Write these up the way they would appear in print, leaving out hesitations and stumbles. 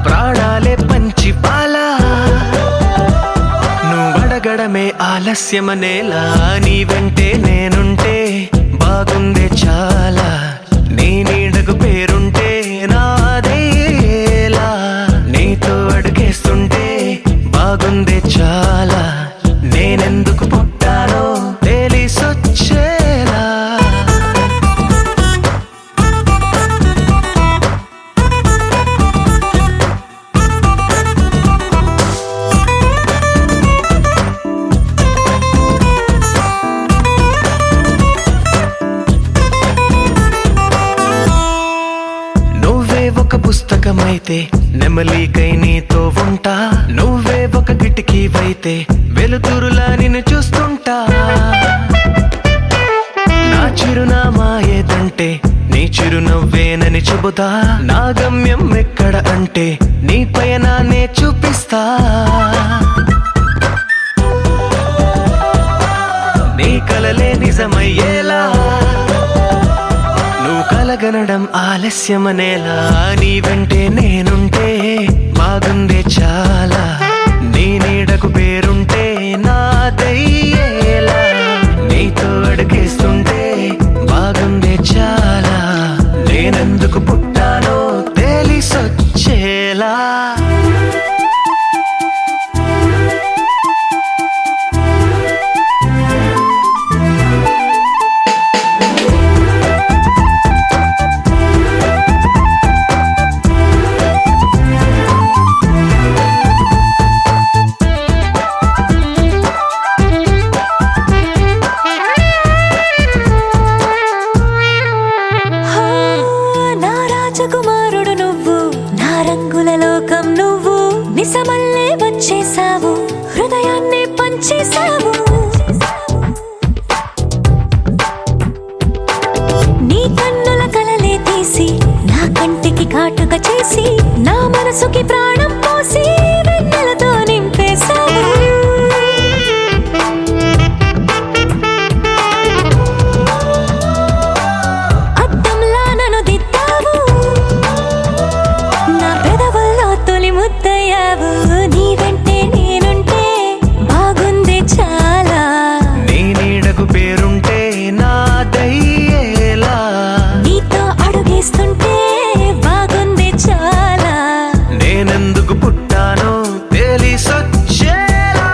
ప్రాణాలే పంచి పాలా నువ్వడగడమే ఆలస్యమనేలా నీ వెంటే నేనుంటే బాగుందే చాలా నీ నీడకు పేరుంటే నాదేలా నీతో అడుగేస్తుంటే బాగుందే చాలా నేనెందుకు పుట్టానో తెలిసొచ్చేలా ఒక పుస్తకమైతే నెమలికై నీతో ఉంటా నువ్వే ఒక కిటికీవైతే వెలుతురులా నిన్ను చూస్తుంటా నా చిరునామా ఏదంటే నీ చిరునవ్వేనని చెబుతా నా గమ్యం ఎక్కడ అంటే నీ పయనాన్నే చూపిస్తా నీ కలలే నిజమయ్యేలా కలగనడం ఆలస్యమనేలా నీ వెంటే నేనుంటే బాగుందే చాలా నీ నీడకు పేరుంటే నాదయ్యేలా నీతో అడుగేస్తుంటే బాగుందే చాలా నేనెందుకు పుట్టానో తెలిసొచ్చేలా కుమారుడు నువ్వు నా రంగుల లోకం నువ్వు నిజమల్లే వచ్చేసావు హృదయాన్ని పంచేసావు నీ కన్నుల కలలే తీసి నా కంటికి కాటుక చేసి నా మనసుకి ప్రాణం పోసి వెన్నెలతో నింపేసావు నీ వెంటే నేనుంటే బాగుందే చాలా నీ నీడకు పేరుంటే నాదయ్యేలా నీతో అడుగేస్తుంటే బాగుందే చాలా నేనెందుకు పుట్టానో తెలిసొచ్చేలా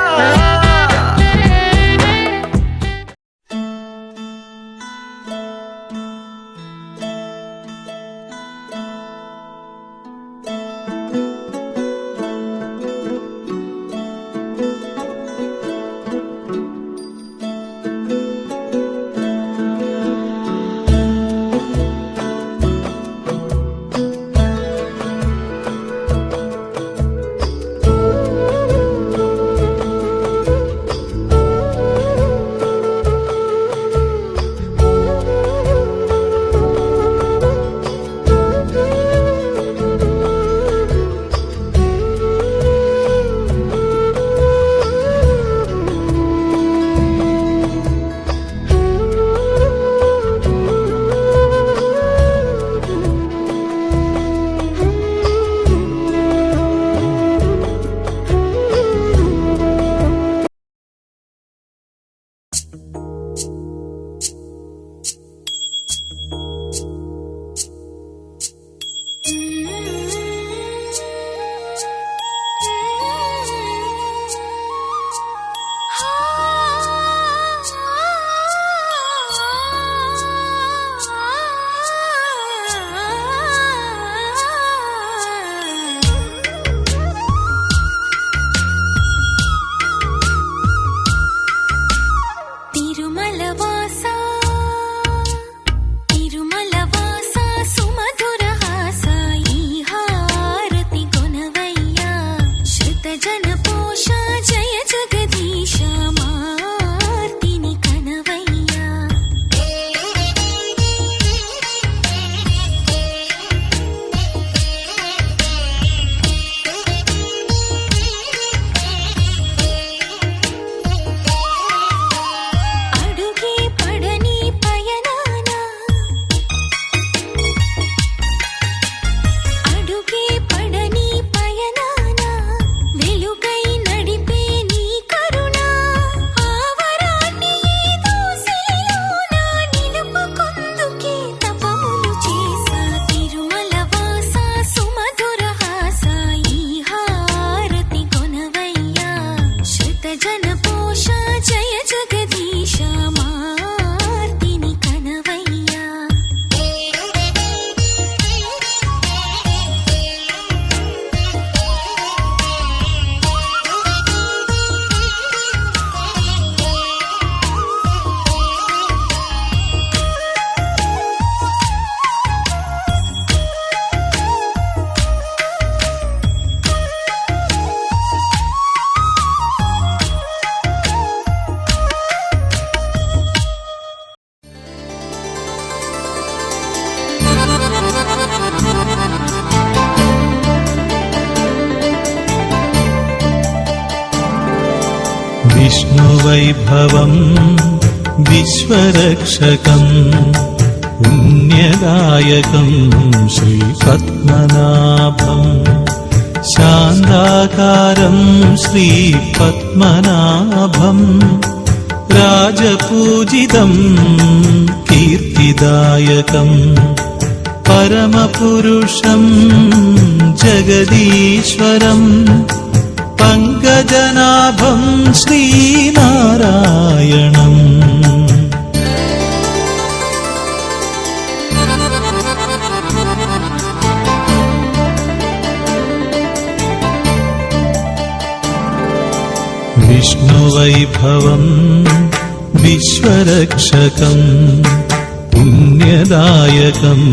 विष्णुवैभवम् विश्वरक्षकम् पुण्यदायकम् श्रीपद्मनाभम् शान्ताकारम् श्रीपद्मनाभम् राजपूजितम् कीर्तिदायकम् परमपुरुषम् जगदीश्वरम् पङ्कजनाभम् श्रीनारायणम् विष्णुवैभवम् विश्वरक्षकम् पुण्यदायकम्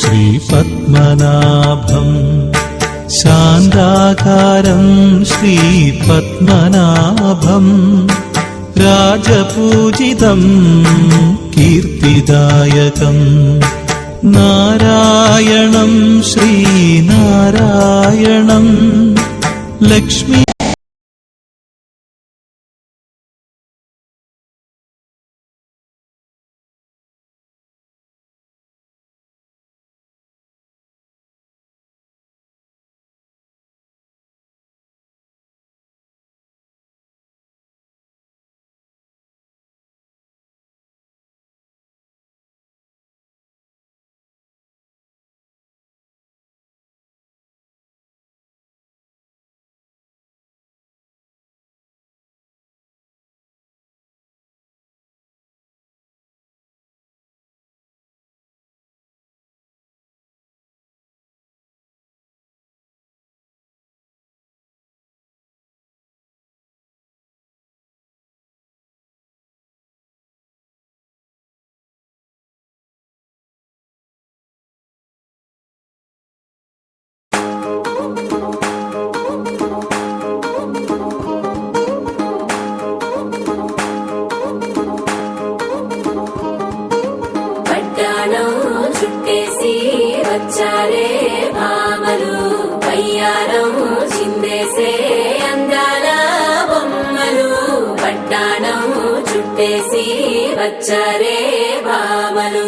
श्रीपद्मनाभम् शान्ताकारम् श्रीपद्मनाभम् राजपूजितम् कीर्तिदायकम् नारायणम् श्रीनारायणम् लक्ष्मी చుట్టేసి వచ్చారే భామలు వయ్యారం చిందేసే అందాల బొమ్మలు పట్టాణం చుట్టేసి వచ్చారే భామలు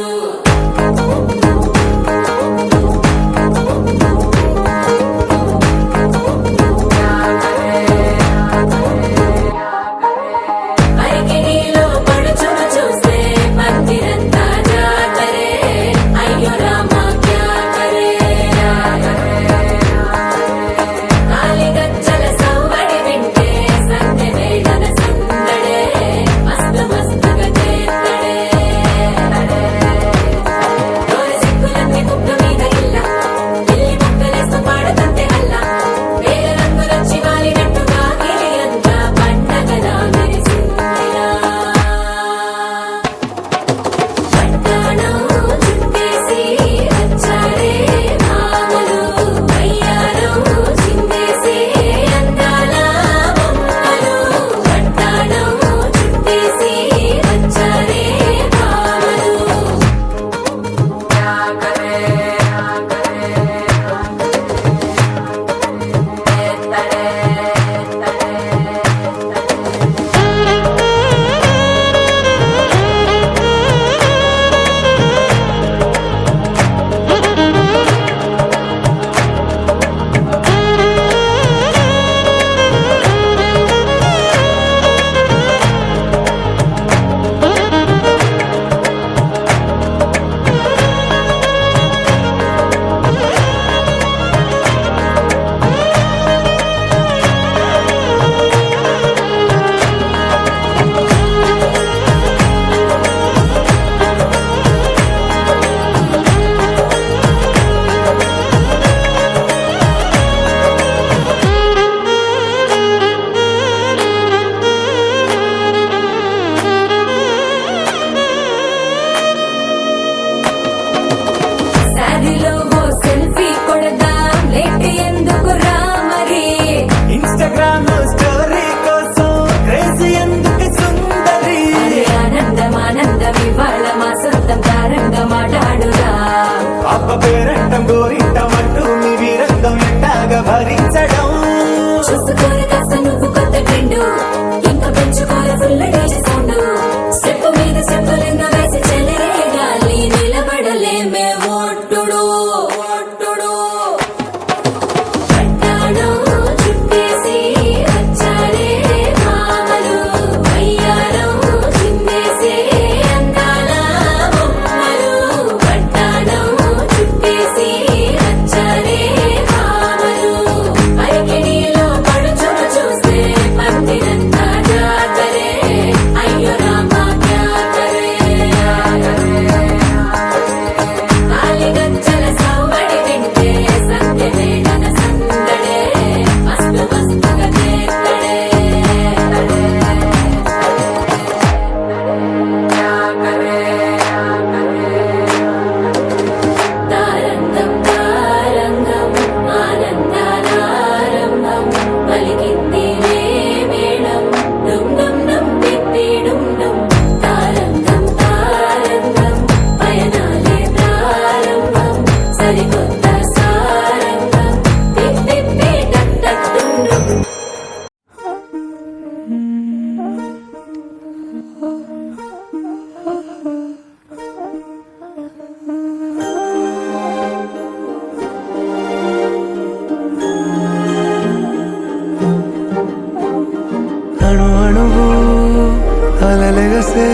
అలలెగసే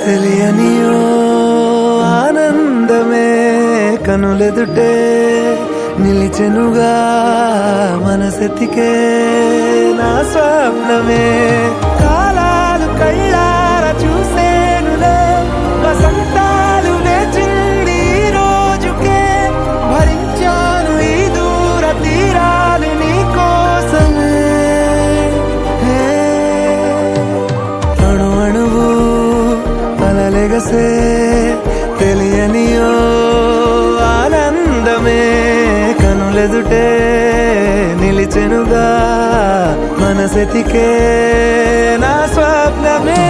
తెలియనియో ఆనందమే కనులెదుటే నిలిచెనుగా మనసెతికే నా స్వప్నమే కాలాలు కళ్ళార చూసేనులే వసంతాలు వేచింది ఈ రోజుకే భరించాను ఈ దూర తీరాలు నీ కోసమే అణు అణువు అలలెగసే తెలియనియో ఆనందమే కనులెదుటే నిలిచెనుగా మనసెతికే నా స్వప్నమే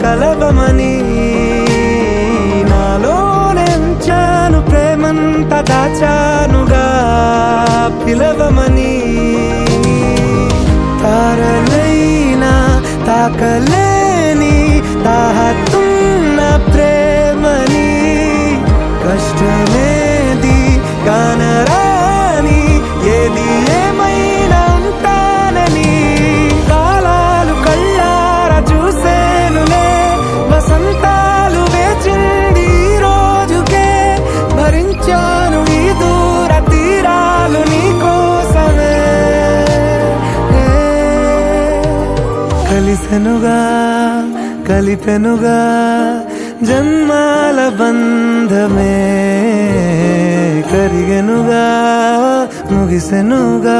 కలవమని నాలోనెంచాను ప్రేమంత దాచానుగా పిలవమని తారలైనా తాకలేని తాహతున్న ప్రేమని కష్టమేది కానరాని ఏది ఏమైనా ఉంటానని కాలాలు కళ్ళార చూసేనులే వసంతాలు వేచింది ఈ రోజుకే భరించాను ఈ దూర తీరాలు నీ కోసమే కలిసెనుగా కలిపెనుగా జన్మాల బంధమే కరిగెనుగా ముగిసెనుగా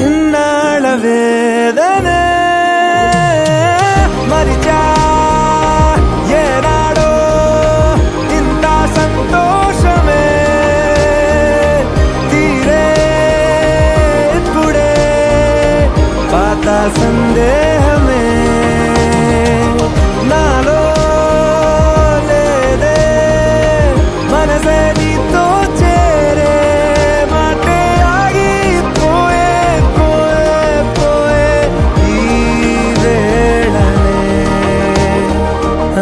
ఇన్నాళ్ళ వేదనే మరిచా ఏనాడో ఇంత సంతోషమే తీరే ఇప్పుడే పాత సందేహమే నాలో లేదే మనసే నీతో చేరే మాటే ఆగిపోయే పోయే పోయే ఈ వేళనే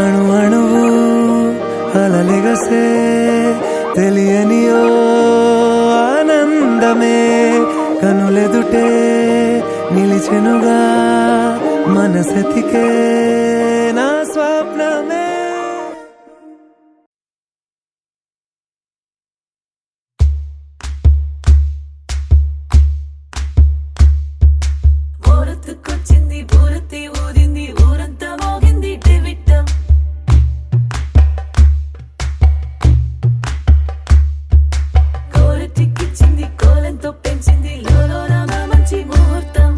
అణు అణువు అలలెగసే తెలియనియో ఆనందమే కనులెదుటే నిలిచెనుగా మనసెతికే నా స్వప్నమే ఊరొత్తుకొచ్చింది ఊరొత్తి ఊరింది ఊరంతా మోగింది డెవిట్టం కోరటిక్కిచ్చింది కోలంతో పెంచింది లోలోన మంచి ముహూర్తం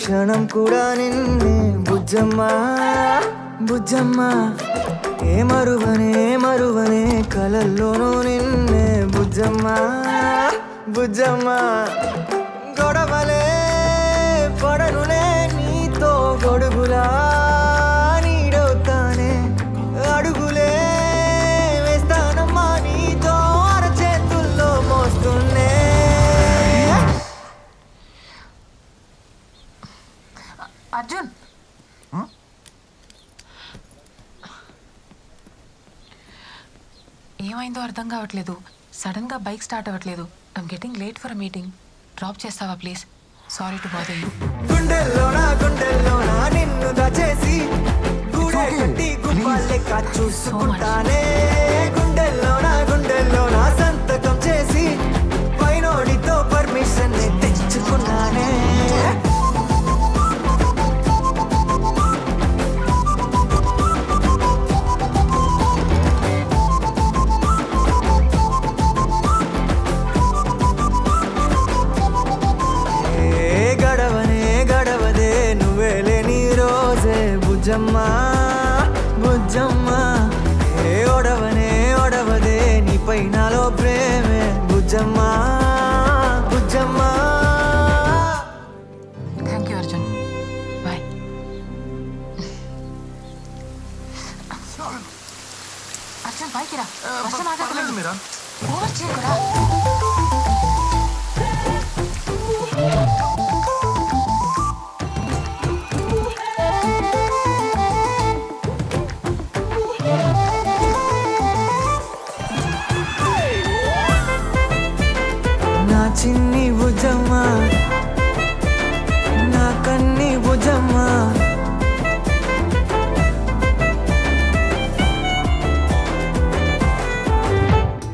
క్షణం కూడా నిన్నే బుజ్జమ్మా బుజ్జమ్మా ఏ మరువనే కలల్లోనూ నిన్నే బుజ్జమ్మా బుజ్జమ్మా గొడవలే పడనులే నీతో గొడుగులా నీడవుతానే అడుగులే వేస్తానమ్మా నీతో అరచేతుల్లో మోస్తున్నే. అర్జున్ ఏమైందో అర్థం కావట్లేదు. సడన్ గా బైక్ స్టార్ట్ అవ్వట్లేదు. I'm getting late for a meeting. Drop చేస్తావా please? Sorry to bother you. గుండెల్లోనా నిన్ను దాచేసి గూడే కట్టి గుప్పాలెక్క చూసుకుంటానే. గుండెల్లోనా సంతకం చేసి పైనోడితో పర్మిషన్ తెచ్చుకున్నానే. గడవదే నువ్వే లేని రోజే బుజ్జమ్మా బుజ్జమ్మా ఏ ఒడవదే నీపై నాలో ప్రేమే బుజ్జమ్మా బుజ్జమ్మా. Thank you Arjun. Bye. Arjun bike రా. వర్షం ఆగట్లేదు. ఓవర్ చేయకురా. చిన్ని భుజమ్మా నా కన్ని భుజమ్మా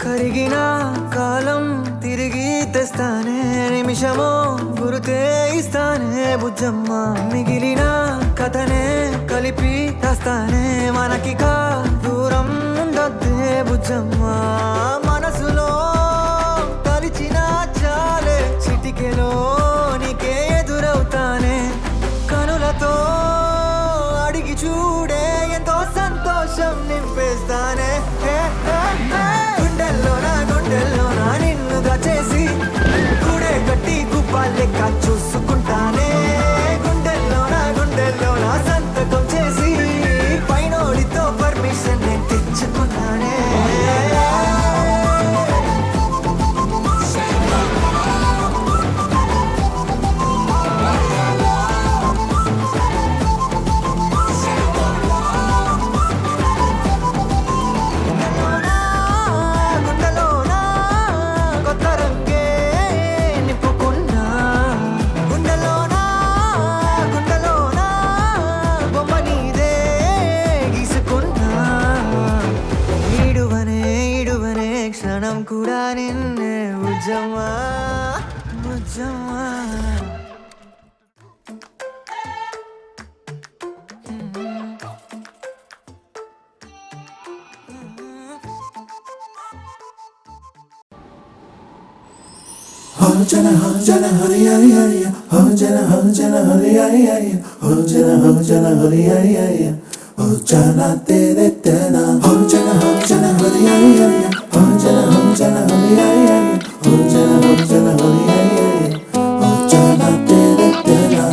కరిగిన కాలం తిరిగి తెస్తానే. నిమిషమో గురుతే ఇస్తానే బుజ్జమ్మా. మిగిలిన కథనే కలిపి రాస్తానే. మనకిక దూరం ఉండొద్దే బుజ్జమ్మా. మనసులో కలిచిన చాలే చిటికెలో నీకే ఎదురవుతానే. కనులతో అడిగి చూడే ఎంతో సంతోషం నింపేస్తానే. గుండెల్లోనా నిన్నుగా చేసి గుడే కట్టి గుప్పాలెక్క చూసుకుంటానే. గుండెల్లోనా సంతకం చేసి పైనోడితో పర్మిషన్ తెచ్చుకున్నానే. క్షణం కూడా నిన్నే బుజ్జమ్మా బుజ్జమ్మా. Jana Hari Hari Hari, oh Jana Hari Hari Hari, oh Jana Hari Hari Hari, oh Jana Tere Tena, oh Jana Hari Hari Hari, oh Jana Hari Hari Hari, oh Jana Hari Hari Hari, oh Jana Tere Tena.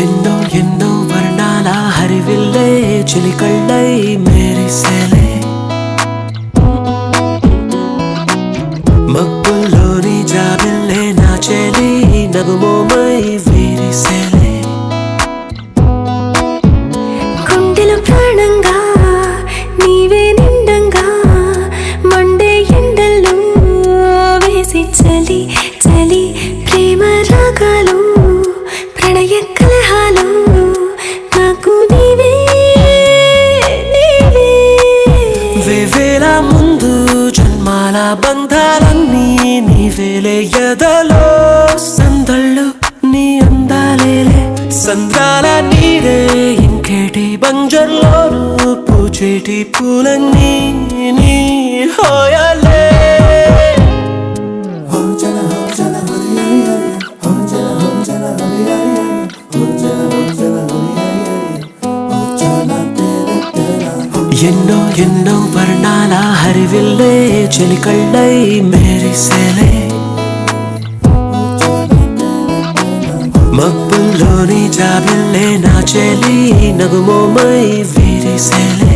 ఎన్నో ఎన్నో వర్ణాల హరివిల్లే చిలికళ్ళై మెరిసేలే మబ్బుల్లోని జాబిల్లే నా చెలి నగుమోమై వీరిసేలే గుండెలో ప్రాణంగా నీవే నిండంగా Monday ఎండల్లో వేసి చలి చలి ప్రేమ రాగాలు ప్రణయ కలహాలు నాకు నీవే నీవే. వేవేల ముందు జన్మాల బంధాలన్నీ నీవేలే ఎదలో సందళ్ళు నీ అందాలేలే సంద్రాల నీరే ఇంకేటి బంజర్లోను పూచేటి పూలన్నీ నీ హోయలే. Oh Jana Hari Hari Hari, oh Jana Hari Hari Hari, oh Jana ఎన్నో ఎన్నో వర్ణాల హరివిల్లే చెలికళ్ళై మెరిసేలే మబ్బుల్లోని జాబిల్లే నా చెలి నగుమోమై విరిసేలే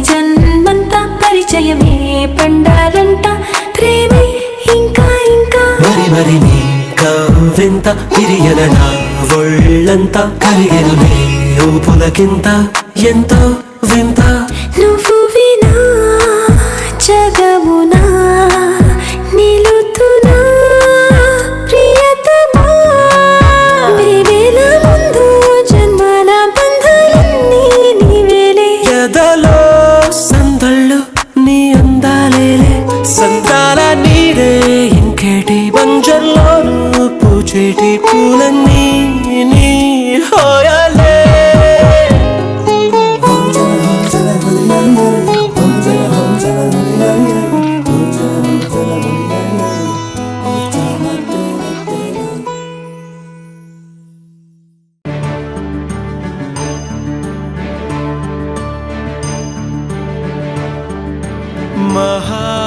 జన్మంతా పరిచయమే పండాలంట ప్రేమే ఇంకా ఇంకా మరి మరి నీ కవ్వింత తిరియన నా ఒళ్ళంతా కలిగెనులే ఊపులకింత ఎంతో వింత నువ్వు వినా జగమునా నిలుతున్నా ప్రియతమా వేవేల ముందు జన్మల బంధాలన్నీ నీవేలే ఎదలో సందళ్ళు నీ అందాలేలే సందాల నీడే ఇంకేటి బంజర్లోను పూచేటి పూలన్నీ నీ హోయాలే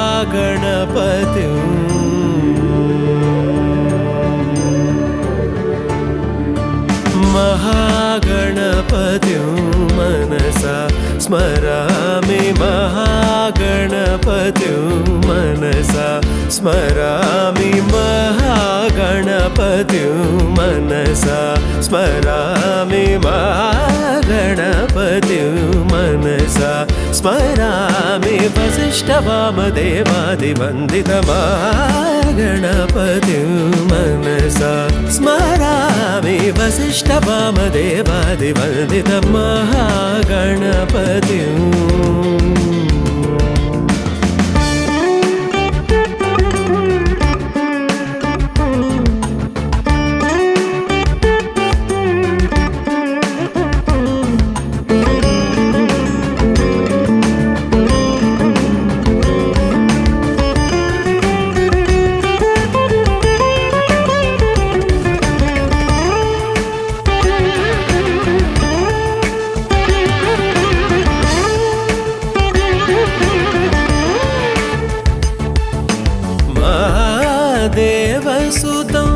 महागणपति महागणपति मनसा स्मरामि महागणपति मनसा स्मरामि महागणपति मनसा स्मरामि महागणपति मनसा स्मरामि वसिष्ठवामदेवादिवन्दित महागणपति मनसा स्मरामि वसिष्ठवामदेवादिवन्दित महागणपति देवसुतं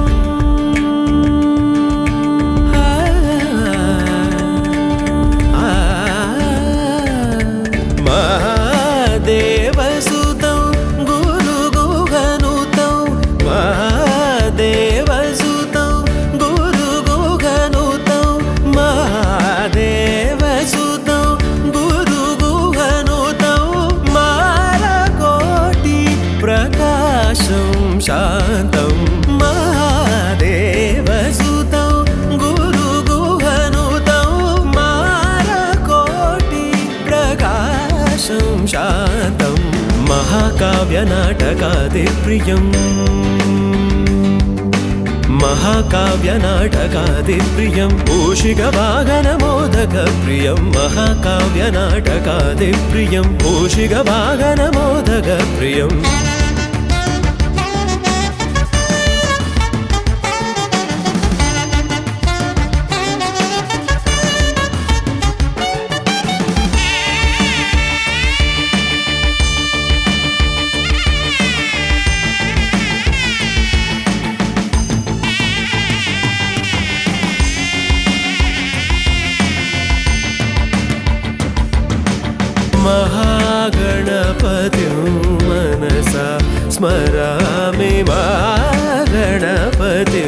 महादेवसुतं गुरुगुहनुतं महादेवसुतं गुरुगुहनुतं महादेवसुतं गुरुगुहनुतं मालकोटि प्रकाशं शान्तं महादेवसुतं गुरुगुहनुतं मालकोटि प्रकाशं शान्तं महाकाव्यनाटकादिप्रियम् महाकाव्यनाटकादिप्रियं मूषिकवाहनमोदकप्रियं महाकाव्यनाटकादिप्रियं मूषिकवाहनमोदकप्रियम् महागणपति मनसा स्मरामि महागणपति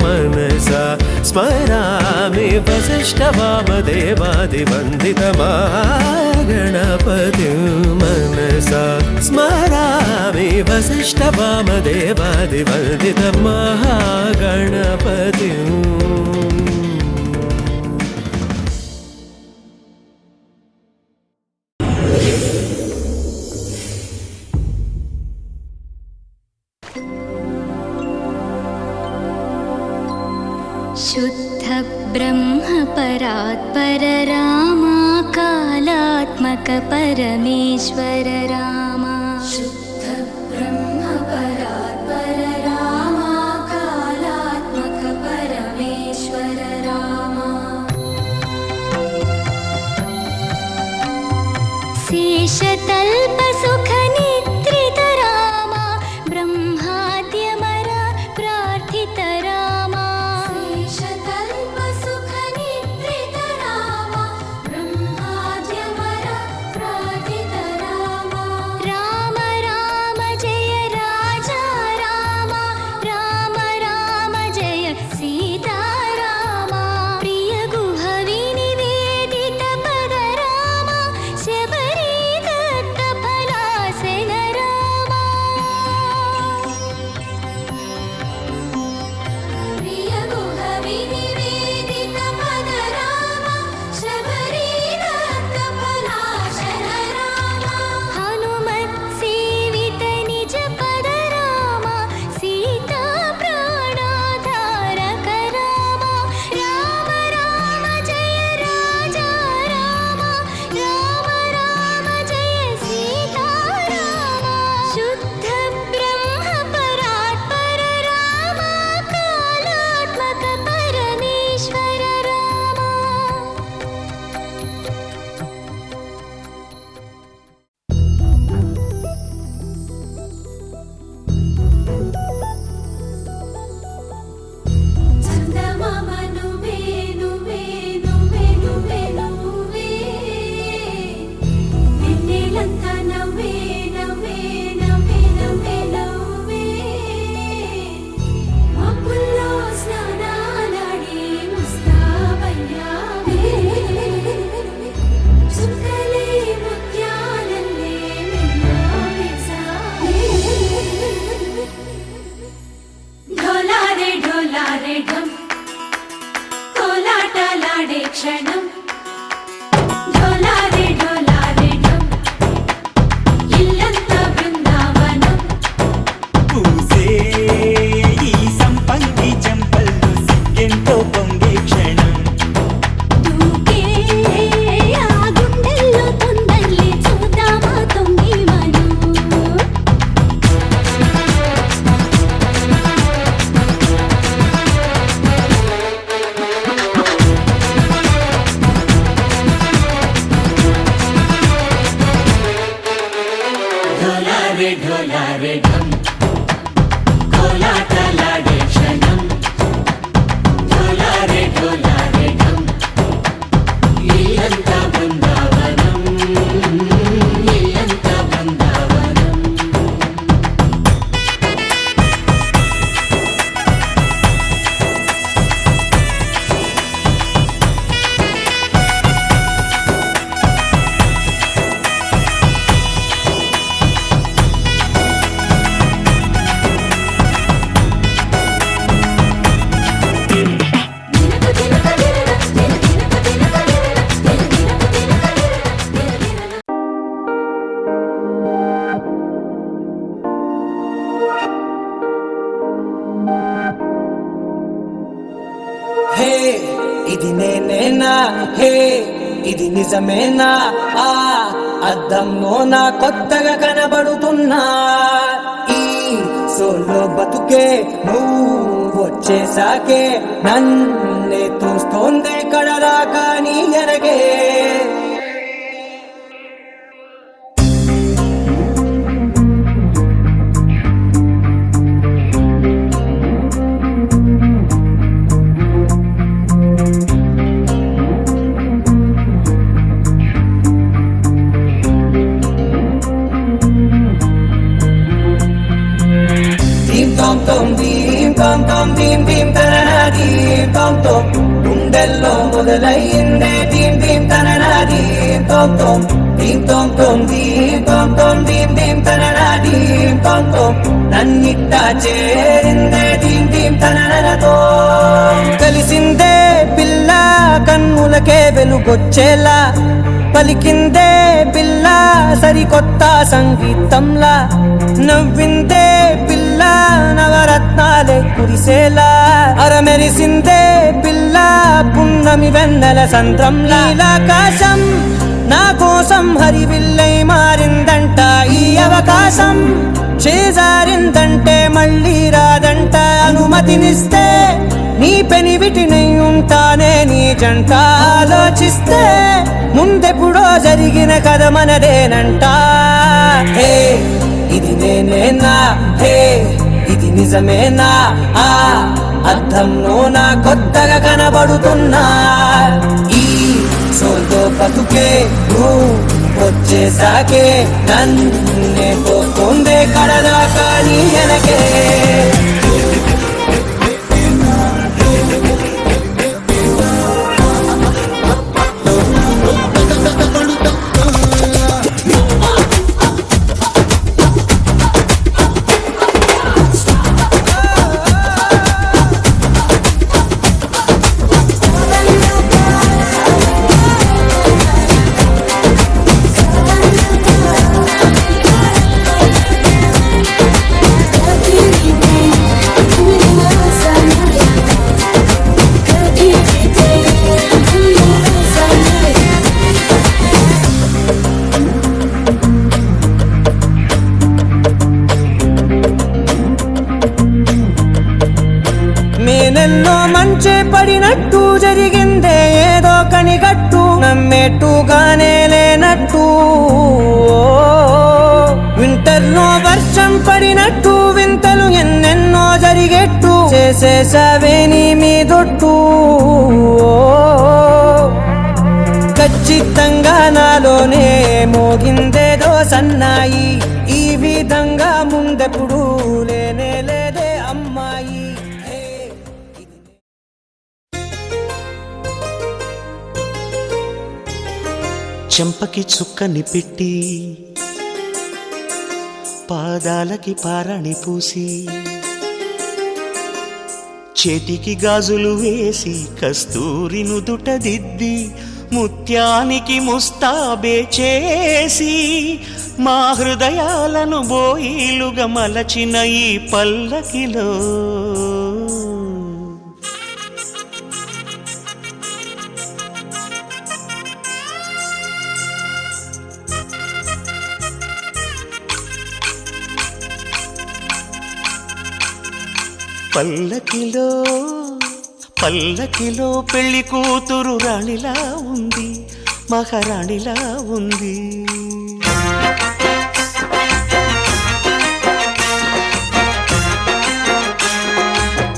मनसा స్మరామి వసిష్ఠవామదేవాదివందితమహాగణపతిం మనసా స్మరామి వసిష్ఠవామదేవాదివందితమహాగణపతిం. शुद्ध ब्रह्म परात्पर रामा कालात्मक परमेश्वर रामा. शुद्ध ब्रह्म परात्पर रामा कालात्मक परमेश्वर रामा. शेषतल्प सुख निद्रित रामा ब्रह्माद्यमर प्रार्थित रामा. शेषतल्प सुख निद्रित रामा ब्रह्माद्यमर प्रार्थित रामा. राम राम जय राजा रामा राम राम जय सीता रामा. प्रिय गुह विनिवेदित पद रामा शबरी दत्त फलासन रामा. प्रिय गुह विनिवेदित पद रामा शबरी दत्त फलासन रामा. हनुमत् सेवित निज पद रामा सीता प्राणाधारक रामा. राम राम जय राजा रामा राम राम जय सीता रामा. शुद्ध ब्रह्म परात्पर रामा कालात्मक परमेश्वर रामा. చందమామ నువ్వే నువ్వే నువ్వే నువ్వే నువ్వే. వెన్నెలంతా నవ్వే నవ్వే నవ్వే నవ్వే నవ్వే. మబ్బుల్లో స్నానాలాడి ముస్తాబయ్యావే. చుక్కలే ముత్యాలల్లే మెల్లావేశావే. ఢోలారే ఢోలారే ఢం కోలాటలాడే క్షణం. ఢోలారే ఢోలారే ఢం ఇల్లంతా బృందావనం. పూసే ఈ సంపంగి చెంపల్లో సిగ్గెంతో పొంగే క్షణం. దూకే ఆ గుండెల్లో తొందరలే చూద్దామా తొంగి మనం. ఢోలారే ఢోలారే ఢం కోలాటలాడే క్షణం. ఢోలారే ఢోలారే ఢం ఇల్లంతా బృందావనం. ఇల్లంతా బృందావనం. హే ఇది నేనేనా, హే ఇది నిజమేనా, ఆ అద్దంలో నా కొత్తగా కనబడుతున్నా. ఈ సోలో బతుకే నువ్వు వచ్చేసాకే నన్నే తోస్తోందే కడదాకా నీ ఎనగే. Dim tom tom dim tom tom dim dim tarana dim tom మొదలయ్యిందే దీం దీం తననా దీం తోం తోం దీం తోం తోం దీం తోం తోం దీం దీం తననా దీం తోం తోం నన్నిట్టా చేరిందే దీం దీం తననతో కలిసిందే పిల్ల కన్నులకే వెలుగొచ్చేలా పలికిందే పిల్ల సరికొత్త సంగీతంలా నవ్విందే పిల్ల నవరత్నాలే కురిసేలా అరమెరిసిందే పిల్ల పున్నమి వెన్నెల సంద్రంలా ఆకాశం నా కోసం హరివిల్లై మారిందంట ఈ అవకాశం చేజారిందంటే మళ్ళీ రాదంట అనుమతినిస్తే నీ పెనివిటినై ఉంటానే నీ జంట ఆలోచిస్తే ముందెప్పుడో జరిగిన కథ మనదేనంట హే ఇది నేనేనా హే ఇది నిజమేనా ఆ అర్థంలో నా కొత్తగా కనబడుతున్నా ఈ సోల్తో బతుకే వచ్చేసాకే నన్నే పోతుందే కడదాకా నీ వెనకే నేనెన్నో మంచి పడినట్టు జరిగిందే ఏదో కనిగట్టు నమ్మేట్టుగానే లేనట్టు వింటర్లో వర్షం పడినట్టు వింతలు ఎన్నెన్నో జరిగేట్టు చేసేసావే నీ మీదొట్టు ఖచ్చితంగా నాలోనే మోగిందేదో సన్నాయి ఈ విధంగా ముందెప్పుడు లేనే లేదే అమ్మాయి చెంపకి చుక్కని పెట్టి పాదాలకి పారాణి పూసి చేతికి గాజులు వేసి కస్తూరి నుదుట దిద్ది ముత్యానికి ముస్తాబే చేసి మా హృదయాలను బోయిలుగా మలచిన ఈ పల్లకిలో పల్లకిలో పల్లకిలో పెళ్లి కూతురు రాణిలా ఉంది మహారాణిలా ఉంది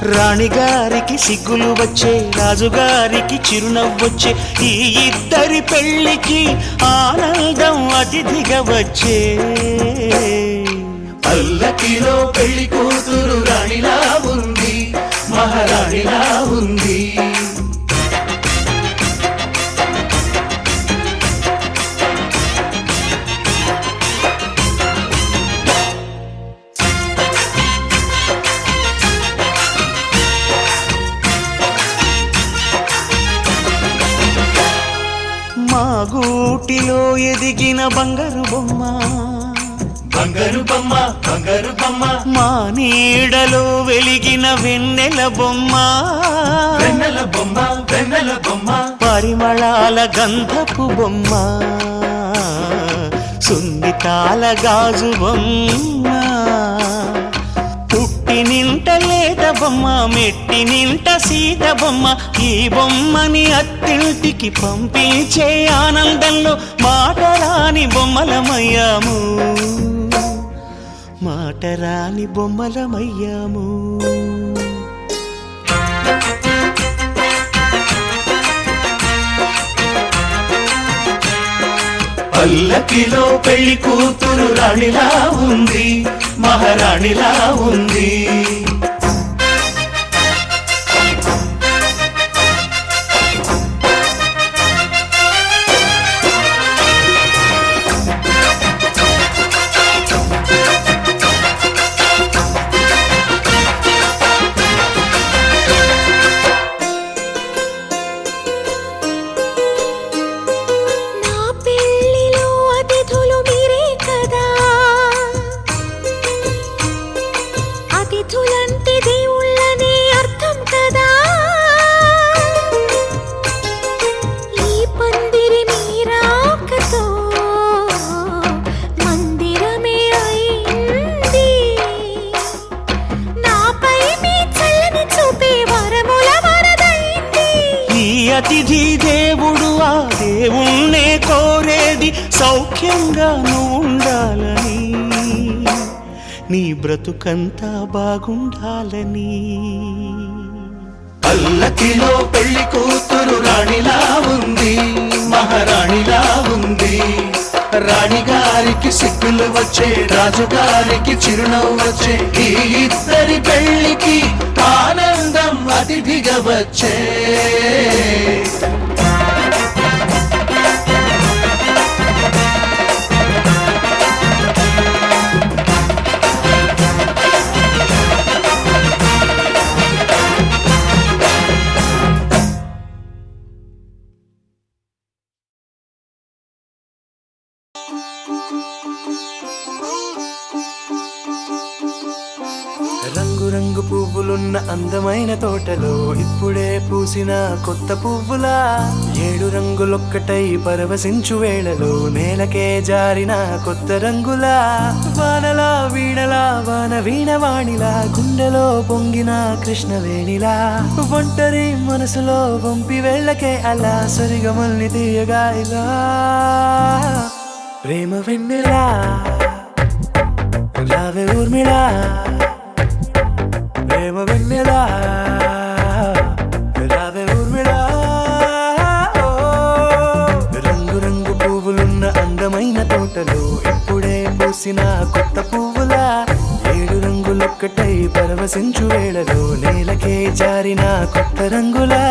రాణిగారికి సిగ్గులు వచ్చే రాజుగారికి చిరునవ్వొచ్చే ఈ ఇద్దరి పెళ్లికి ఆనందం అతిథిగా వచ్చే పల్లకిలో పెళ్లి కూతురు రాణిలా ఉంది మహారాణిలా ఉంది మా గూటిలో ఎదిగిన బంగారు బొమ్మ బంగారు బొమ్మ బంగారు బొమ్మ మా నీడలో వెలిగిన వెన్నెల బొమ్మ వెన్నెల బొమ్మ వెన్నెల బొమ్మ పరిమళాల గంధపు బొమ్మ సున్నితాల గాజు బొమ్మ పుట్టి నింట లేత బొమ్మ మెట్టి నింట సీత బొమ్మ ఈ బొమ్మని అత్తింటికి పంపించే ఆనందంలో మాటరాని బొమ్మలమయ్యాము మాటరాని బొమ్మలమయ్యాము పల్లకిలో పెళ్లి కూతురు రాణిలా ఉంది మహారాణిలా ఉంది బ్రతికి సౌఖ్యంగా నువ్వు ఉండాలని, నీ బ్రతుకంతా బాగుండాలని. పల్లకిలో పెళ్లి కూతురు రాణిలా ఉంది, మహారాణిలా ఉంది. రాణిగారికి సిగ్గులు వచ్చే, రాజుగారికి చిరునవ్వు వచ్చే, ఈ ఇద్దరి పెళ్లికి ఆనందం అతిథిగా వచ్చే. రంగు రంగు పువ్వులున్న అందమైన తోటలో ఇప్పుడే పూసిన కొత్త పువ్వులా, 7 రంగులొక్కటై పరవశించు వేళలో నేలకే జారిన కొత్త రంగులా, వానలా వీణలా వాన వీణవాణిలా గుండెలో పొంగిన కృష్ణవేణిలా, ఒంటరి మనసులో వంపి వెళ్ళకే అలా సరిగమల్ని తీయగా ఇలా, ప్రేమ వెన్నెలా రావే ఊర్మిళా, ప్రేమ వెన్నెలా రావే ఊర్మిళా. రంగు రంగు పువ్వులున్న అందమైన తోటలో ఇప్పుడే పూసిన కొత్త పువ్వులా, 7 రంగులొక్కటై పరవశించు వేళలో నేలకే జారిన కొత్త రంగులా.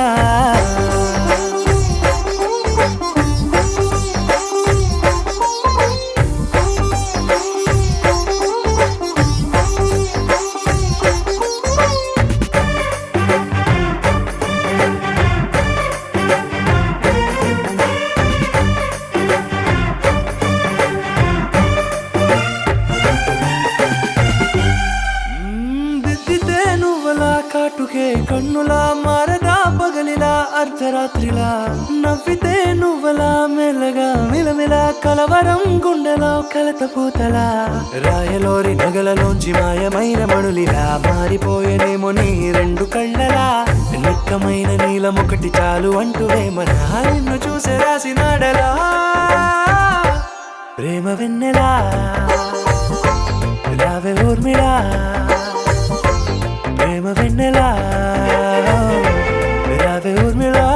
దిద్దితే నువ్వలా కాటుకే కన్నులా మారదా పగలిలా అర్ధరాత్రిలా, నవ్వితే నువ్వలా మెల్లగా మిలమిలా కలవరం గుండెలో కలత పూతలా, రాయలోరి నగలలోంచి మాయమైన మణులిలా మారిపోయేనేమో నీ 2 కళ్ళలా, నిక్కమైన నీలమొకటి చాలు అంటూ వేమనా నిన్ను చూసే రాసినాడలా, ప్రేమ వెన్నెలా రావే ఊర్మిళా, ప్రేమ వెన్నెలా రావే ఊర్మిళా.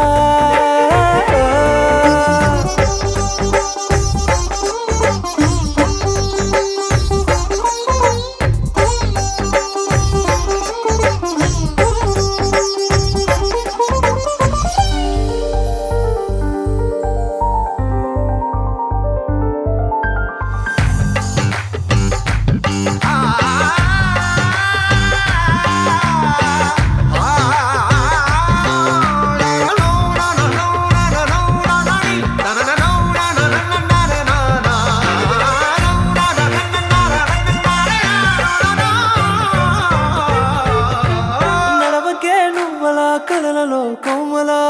నడవకే నువ్వలా కలలలో కోమలా,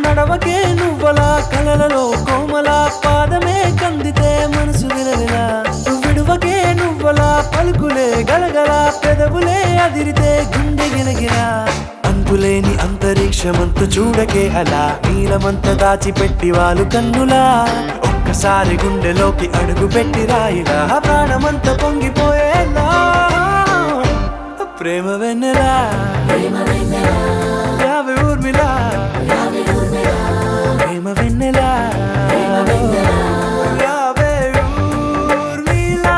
నడవకే నువ్వలా కలలలో కోమలా, పాదమే కందితే మనసు విలవిలా, విడువకే నువ్వలా పలుకులే గలగల, పెదవులే అదిరితే గుండె గిలగిలా, అంతులేని అంతరిక్షమంతు చూడకే అలా, నీలమంత దాచిపెట్టి వాళ్ళు కన్నులా, ఒక్కసారి గుండెలోకి అడుగు పెట్టి రాయిలా, ప్రాణమంత పొంగిపోయేలా, ప్రేమ వెన్నెలా రావే ఊర్మిళా, ప్రేమ వెన్నెలా రావే ఊర్మిళా.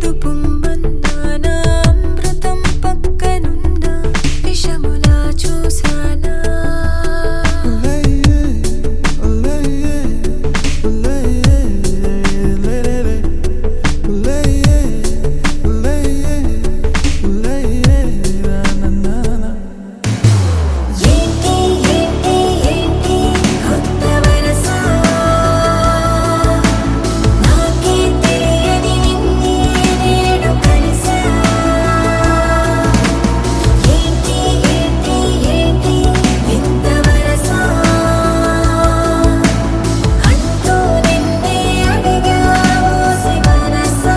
ఎటు పొమ్మన్నా నా అమృతం పక్కనుందా విషములా చూసానా ఏంటి ఏంటి ఏంటి కొత్త వరస నాకే తెలియని నిన్నే నేడు కలిసా ఏంటి ఏంటి ఏంటి వింత వరస అంటూ నిన్నే అడిగా ఓసి మనసా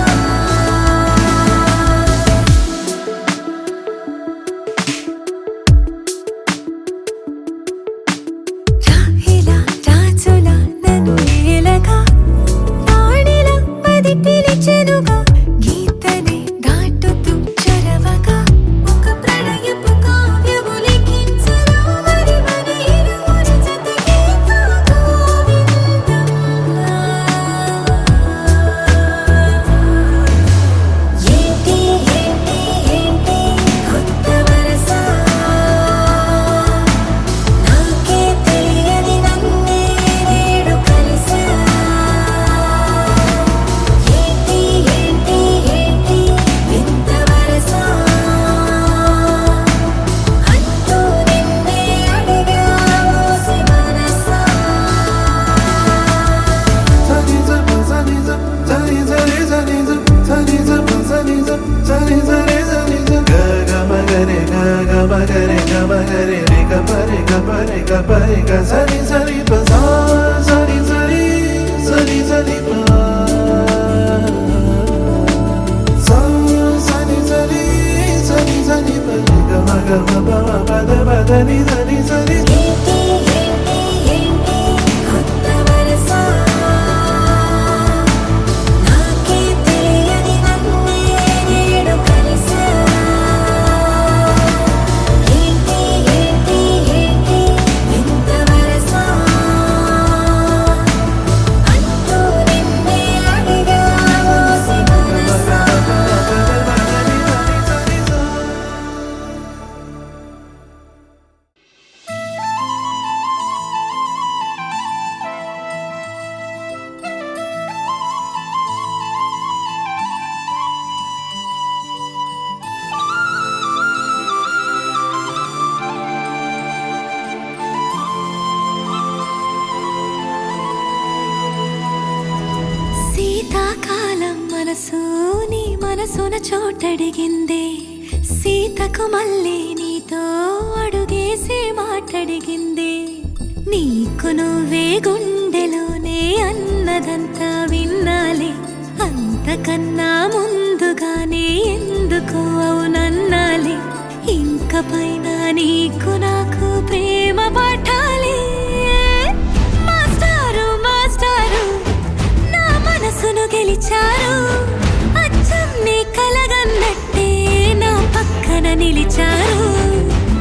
రాహిలా రాజులా నన్ను ఏలగా రాణిలా మది పిలిచెనుగా గీతనే దాటుతూ చరవగా ఒక ప్రణయపు కావ్యము లిఖించను మరి మన ఇరువురి జతకే ఏంటి ఏంటి ఏంటి కొత్త వరస నాకే తెలియని నన్నే నేడు కలిసా ఏంటి ఏంటి ఏంటి వింత వరస అంటూ నిన్నే అడిగా ఓసి మనసా ఏంటి ఏంటి ఏంటి కొత్త వరస నాకే తెలియని నన్నే నేడు కలిసా ఏంటి ఏంటి ఏంటి వింత వరస అంటూ నిన్నే అడిగా ఓసి మనసా శీతాకాలం మనసు నీ మనసున చోటడిగిందే సీతకు మళ్ళీ నీతో అడుగేసి మాటడిగిందే నీకు నువ్వే గుండెలోనే అన్నదంతా విన్నాలే అంతకన్నా ముందుగానే ఎందుకు అవునన్నాలే ఇంక పైన నీకు నాకు ప్రేమ పాఠాలే మాస్టారు మాస్టారు నా మనసును గెలిచారు అచ్చం నీ కలగన్నట్టే నా పక్కన నిలిచారు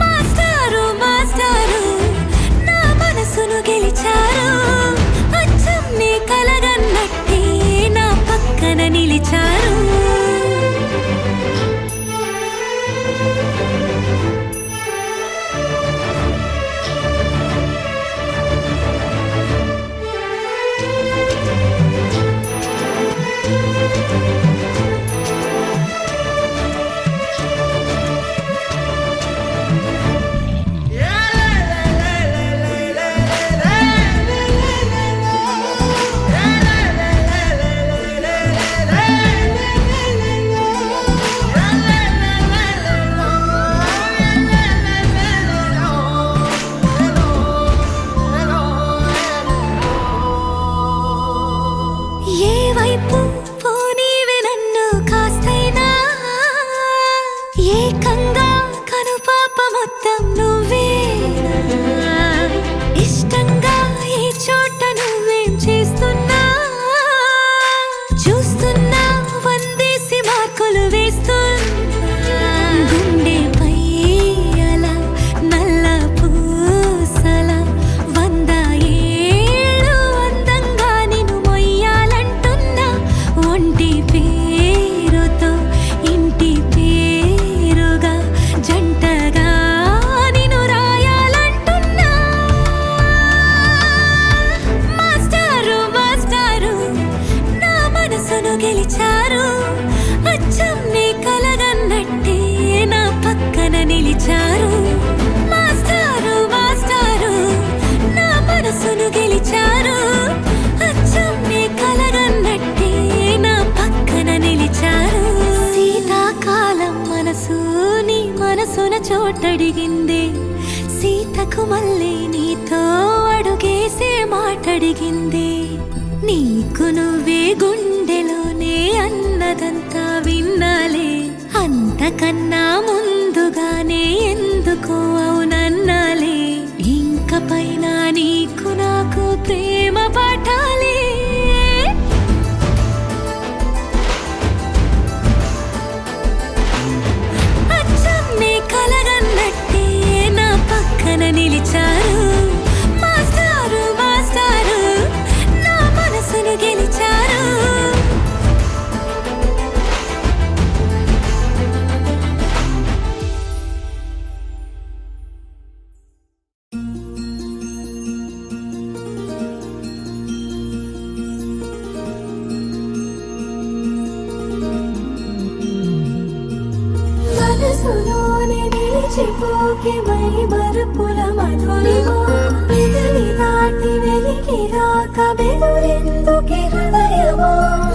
మాస్టారు మాస్టారు నా మనసును గెలిచారు అచ్చం నీ కలగన్నట్టే నా పక్కన నిలిచారు చోటడిగింది సీతకు మళ్ళీ నీతో అడుగేసే మాటడిగింది నీకు నువ్వే గుండెలోనే అన్నదంతా విన్నాలే అంతకన్నా ముందుగానే ఎందుకో అవునన్నాలే ఇంక పైన నీకు నాకు ప్రేమ పాఠాలే అచ్చమ్మే కలగన్నట్టే నా పక్కన నిలిచారు మాస్టారు మాస్టారు నా మనసును గెలిచారు మనసులోనే నిలిచిపోకే మై మరుపుల మధురిమా పెదవి దాటి వెలికి రాక బెదురెందుకే హృదయమా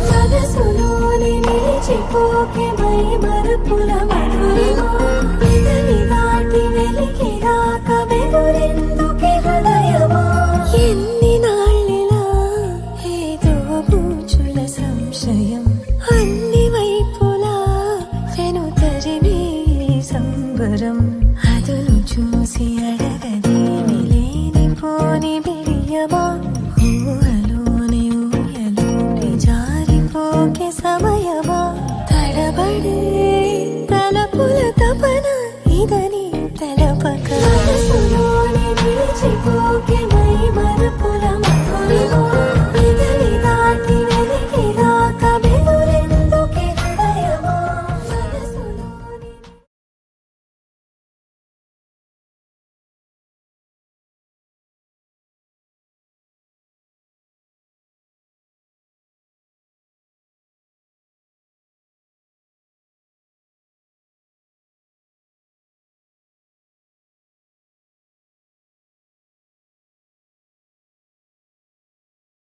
మనసులోనే నిలిచిపోకే మై మరుపుల మధురిమా పెదవి దాటి వెలికి రాక బెదురెందుకే హృదయమా ఎన్ని నాళ్ళిలా ఏదో బూచుల సంశయం అన్ని వైపులా వెను తరిమే సంబరం అదును చూసి అడగదేమి లేనిపోని బిడియమా ఊహలోని ఊయలోని జారిపోకే సమయమా తడబడే తలపుల తపన ఇదని తలపక మనసులోని నిలిచిపోకే మై